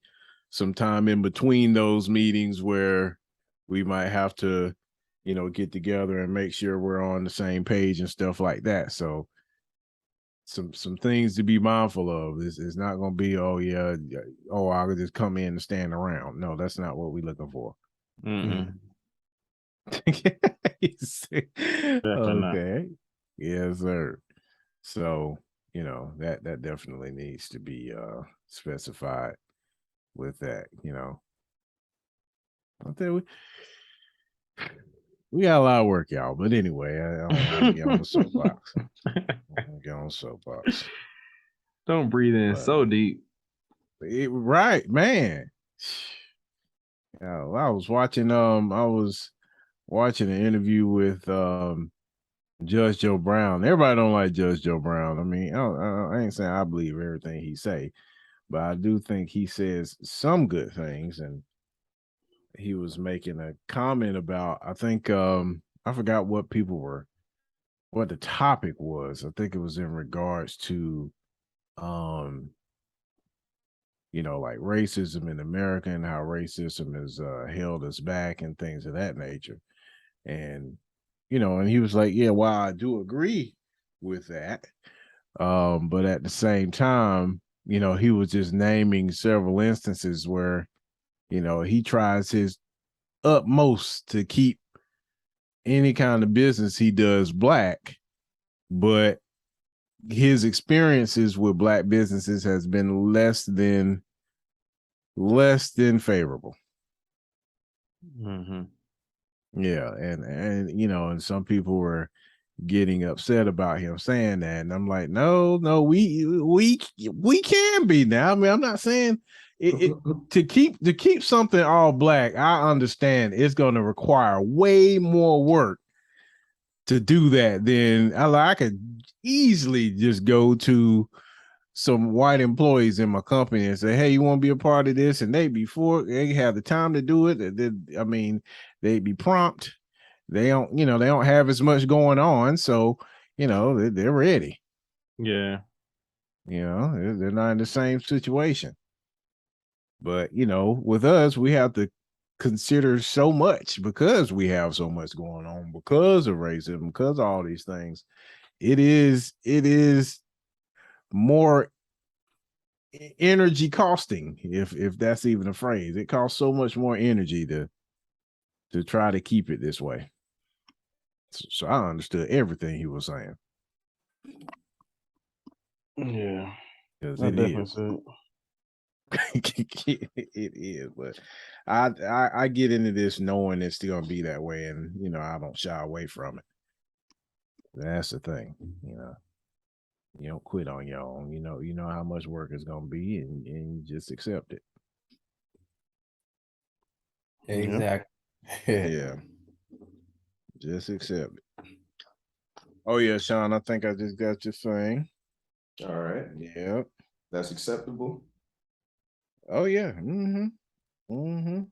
some time in between those meetings where we might have to, get together and make sure we're on the same page and stuff like that. So some things to be mindful of. It's not going to be, oh yeah, I'll just come in and stand around. No, that's not what we're looking for. Mm-mm. Okay. Yes, sir. So, that definitely needs to be specified with that, I think we got a lot of work, y'all. But anyway, I don't want to get on the soapbox. Get on the soapbox. Don't breathe in But, so deep. right, man. I was watching an interview with Judge Joe Brown. Everybody don't like Judge Joe Brown. I mean, I ain't saying I believe everything he say, but I do think he says some good things. And he was making a comment about, I think I forgot what the topic was. I think it was in regards to like racism in America and how racism has held us back and things of that nature. And and he was like, yeah, well, I do agree with that. But at the same time, he was just naming several instances where, he tries his utmost to keep any kind of business he does black, but his experiences with black businesses has been less than favorable. Mm-hmm. Yeah, and and some people were getting upset about him saying that, and I'm like, no, we can be now. I mean, I'm not saying it to keep something all black. I understand it's going to require way more work to do that than I could easily just go to some white employees in my company and say, hey, you want to be a part of this? And they have the time to do it. I mean, they'd be prompt. They don't have as much going on. So, they're ready. Yeah. They're not in the same situation. But, with us, we have to consider so much because we have so much going on because of racism, because of all these things. It is more energy costing, if that's even a phrase. It costs so much more energy to try to keep it this way. So I understood everything he was saying. Yeah. Because I it definitely is. said. It is, but I get into this knowing it's still gonna be that way, and I don't shy away from it. That's the thing, you don't quit on your own. You know how much work it's gonna be, and you just accept it. Exactly. Yeah, just accept it. Oh yeah, Sean, I think I just got your thing. All right. Yep. That's acceptable. Oh yeah. Mm-hmm. Mm-hmm.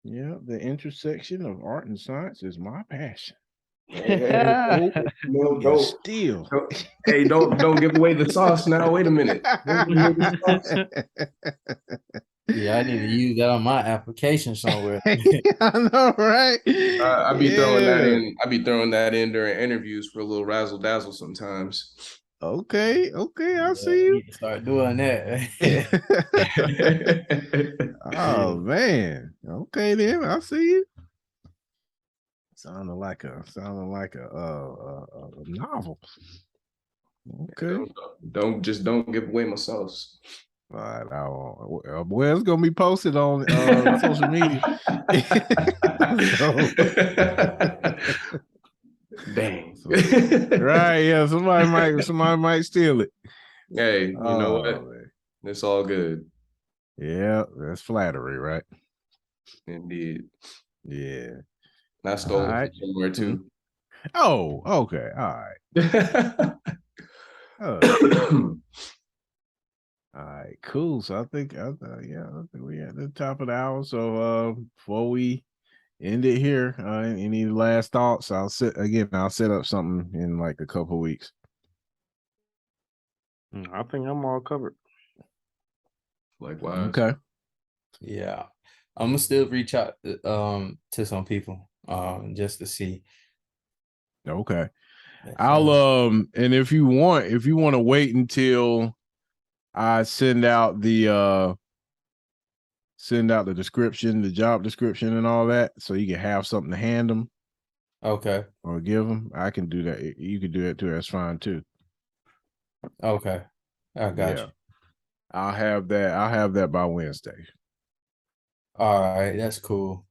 Yeah, the intersection of art and science is my passion. Hey, no, Yeah, still. Hey, don't give away the sauce now. Wait a minute. Don't give away the sauce. Yeah, I need to use that on my application somewhere. I know, right? I be throwing that in. I be throwing that in during interviews for a little razzle dazzle sometimes. Okay, I see We you. need to start doing that. Oh man. Okay then, I see you. Sounding like a novel. Okay. Don't give away my sauce. All right, well, it's gonna be posted on social media. So, Dang. right, yeah, somebody might steal it. Hey, you know what? Man. It's all good. Yeah, that's flattery, right? Indeed. Yeah. And I stole it Alright. from somewhere too. Oh, okay. All right. All right, cool. So I think we're at the top of the hour. So before we end it here, any last thoughts? I'll set up something in like a couple weeks. I think I'm all covered. Likewise. Okay. Yeah. I'm gonna still reach out to some people just to see. Okay. Yes, I'll and if you want to wait until I send out the description, the job description and all that, so you can have something to hand them okay. or give them, I can do that. You can do that too. That's fine too. Okay. I got Yeah. you. I'll have that by Wednesday. All right, that's cool.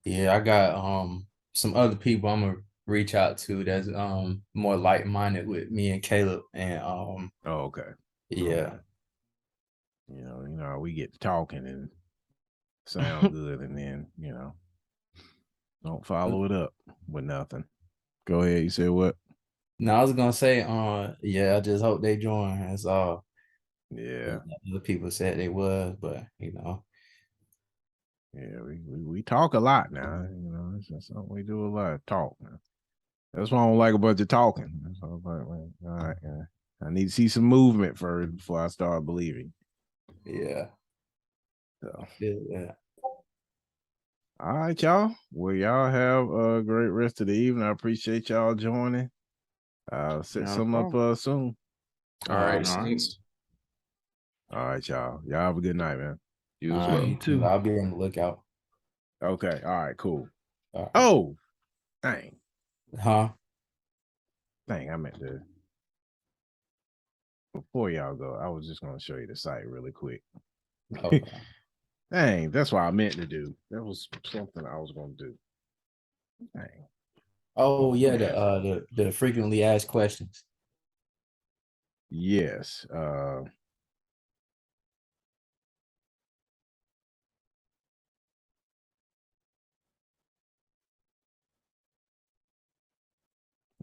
Yeah, I got some other people I'm gonna reach out to that's more like-minded with me and Caleb. And Oh, okay. yeah. Okay. You know, we get to talking and sound good, and then, don't follow it up with nothing. Go ahead. You said what? No, I was gonna say, yeah, I just hope they join. That's all. Yeah. The people said they was, but Yeah, we talk a lot now. It's just something we do a lot of talk now. That's why I don't like a bunch of talking. So I was like, man, all right, I need to see some movement first before I start believing. yeah. So, Yeah. all right, y'all. Well, y'all have a great rest of the evening. I appreciate y'all joining. I'll set Not a some up problem. soon. All right, All right. Saints. All right, y'all. Y'all have a good night, man. You as All right, well. You too. I'll be on the lookout. Okay. All right, cool. All right. Oh, dang. Huh? Dang, I meant to. Before y'all go, I was just going to show you the site really quick. Okay. Dang, that's what I meant to do. That was something I was going to do. Dang. Oh yeah, the frequently asked questions. Yes.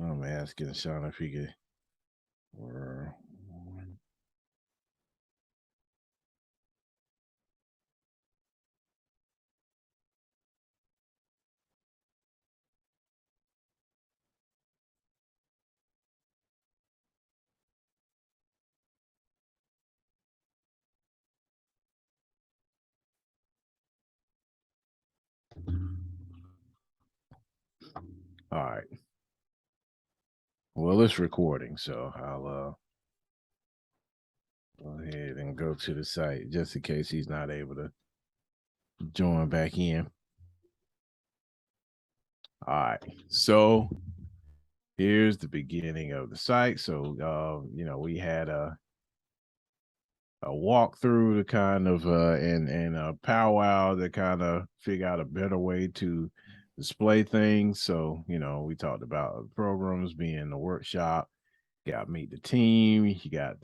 I'm asking Sean if he could. All right. Well, it's recording, so I'll go ahead and go to the site just in case he's not able to join back in. All right. So here's the beginning of the site. So we had a walkthrough to kind of and a powwow to kind of figure out a better way to display things. So, we talked about programs being the workshop, got to meet the team, you got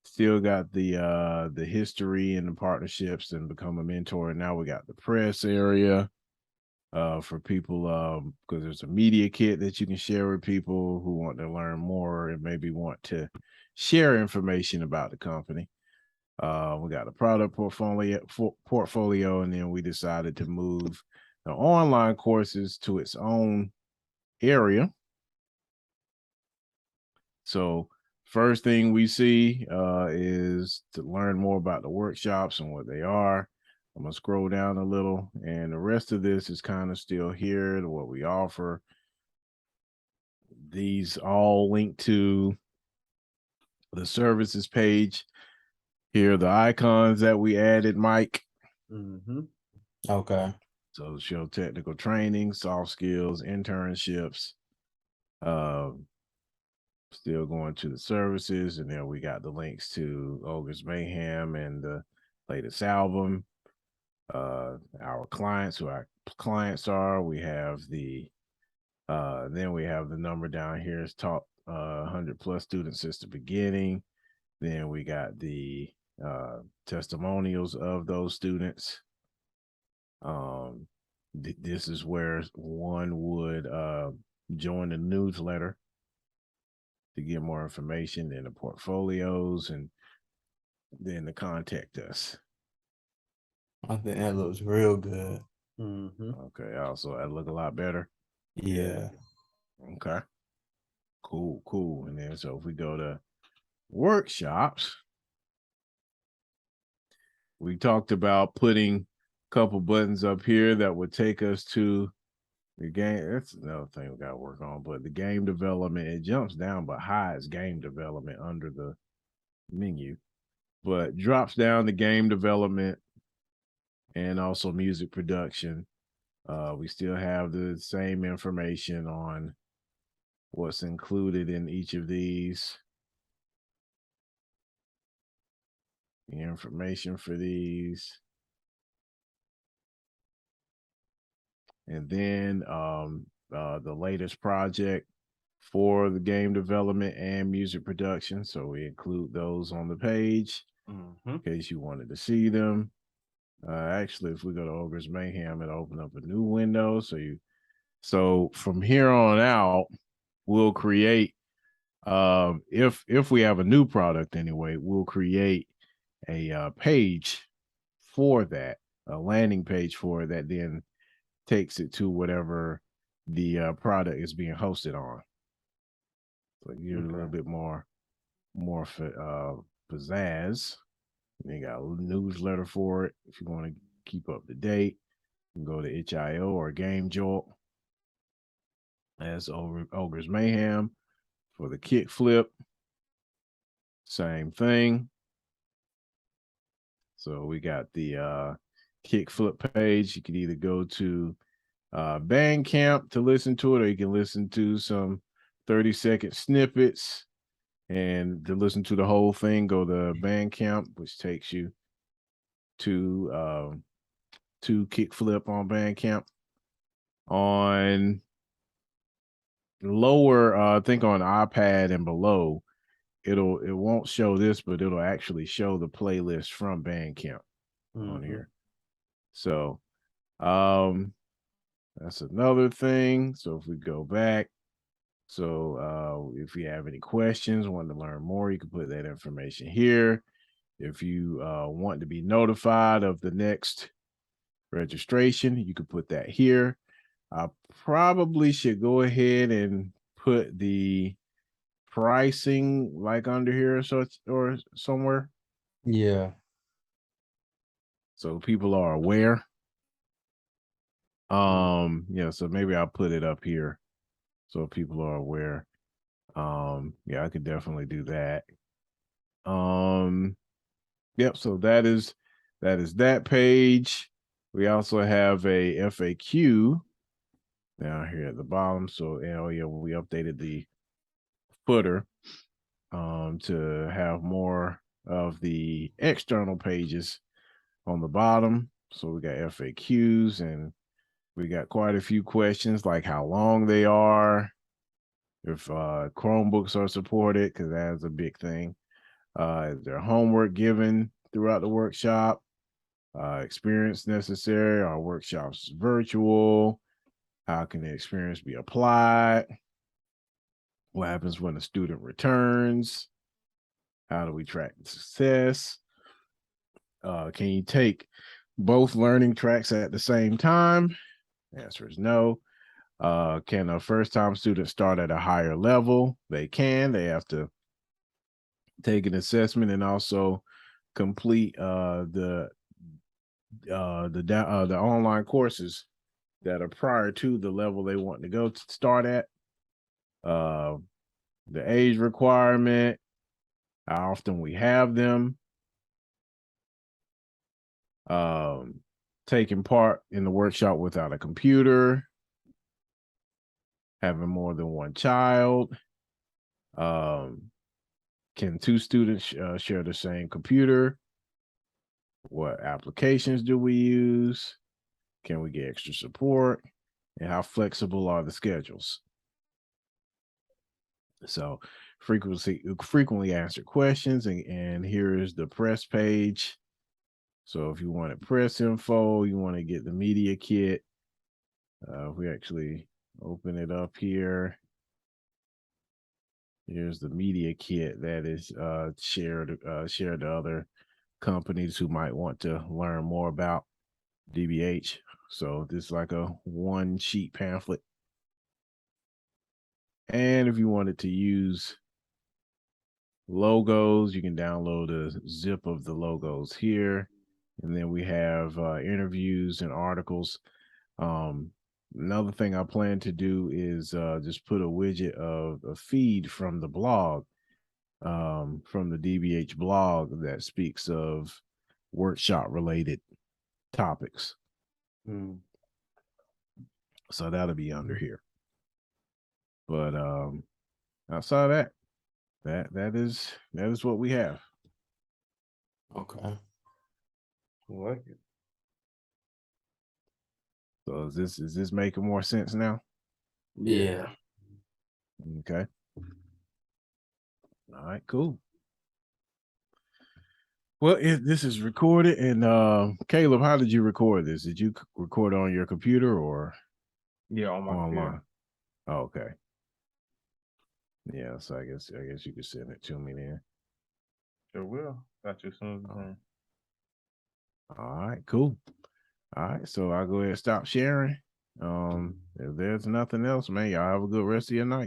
still got the history and the partnerships and become a mentor. And now we got the press area for people because there's a media kit that you can share with people who want to learn more and maybe want to share information about the company. We got a product portfolio, and then we decided to move the online courses to its own area. So first thing we see is to learn more about the workshops and what they are. I'm gonna scroll down a little, and the rest of this is kind of still here to what we offer. These all link to the services page. Here are the icons that we added, Mike. Mm-hmm. Okay. So show technical training, soft skills, internships. Still going to the services, and then we got the links to Ogre's Mayhem and the latest album. Our clients, who our clients are. We have the then we have the number down here. It's top 100 plus students since the beginning. Then we got the testimonials of those students. This is where one would join the newsletter to get more information, in the portfolios, and then to contact us. I think that looks real good. Mm-hmm. Okay. Also, that look a lot better. Yeah. Okay. Cool. And then so if we go to workshops, we talked about putting a couple buttons up here that would take us to the game. That's another thing we got to work on. But the game development, it jumps down but hides game development under the menu, but drops down the game development and also music production. We still have the same information on what's included in each of these. The information for these. And then the latest project for the game development and music production. So we include those on the page in case you wanted to see them. Actually, if we go to Ogre's Mayhem, it'll open up a new window. So from here on out, we'll create if we have a new product anyway, we'll create a page for that, a landing page for it that then takes it to whatever the product is being hosted on. So give it a little bit more pizzazz. And you got a newsletter for it if you want to keep up to date. You can go to itch.io or Game Jolt. That's Ogre's Mayhem. For the kickflip, same thing. So we got the kickflip page. You can either go to Bandcamp to listen to it, or you can listen to some 30-second snippets. And to listen to the whole thing, go to Bandcamp, which takes you to kickflip on Bandcamp. On lower, I think on iPad and below, it won't show this, but it'll actually show the playlist from Bandcamp on here. So that's another thing. So if we go back, so if you have any questions, want to learn more, you can put that information here. If you want to be notified of the next registration, you can put that here. I probably should go ahead and put the pricing like under here or somewhere. Yeah. So people are aware. Yeah, so maybe I'll put it up here so people are aware. Yeah, I could definitely do that. Yep, so that is that page. We also have a FAQ down here at the bottom. So yeah, we updated the footer to have more of the external pages on the bottom. So we got FAQs, and we got quite a few questions like how long they are, if Chromebooks are supported, because that's a big thing. Is there homework given throughout the workshop? Experience necessary? Are workshops virtual? How can the experience be applied? What happens when a student returns? How do we track success? Can you take both learning tracks at the same time? The answer is no. Can a first-time student start at a higher level? They can. They have to take an assessment and also complete the online courses that are prior to the level they want to go to start at. The age requirement, how often we have them, taking part in the workshop without a computer, having more than one child, can two students share the same computer? What applications do we use? Can we get extra support? And how flexible are the schedules? So frequently answered questions, and here is the press page. So if you wanted press info, you want to get the media kit. We actually open it up here. Here's the media kit that is shared to other companies who might want to learn more about DBH. So this is like a 1-sheet pamphlet. And if you wanted to use logos, you can download a zip of the logos here. And then we have interviews and articles. Another thing I plan to do is just put a widget of a feed from the blog, from the DBH blog, that speaks of workshop related topics. So that'll be under here. But outside of that is what we have. Okay. I like it. So is this making more sense now? Yeah. Okay. All right, cool. Well, this is recorded, and Caleb, how did you record this? Did you record on your computer or Yeah, on my online? computer. Oh, okay. Yeah, so I guess you could send it to me then. Sure will. Got you as soon as you can. All right, cool. All right, so I'll go ahead and stop sharing. If there's nothing else, man, y'all have a good rest of your night.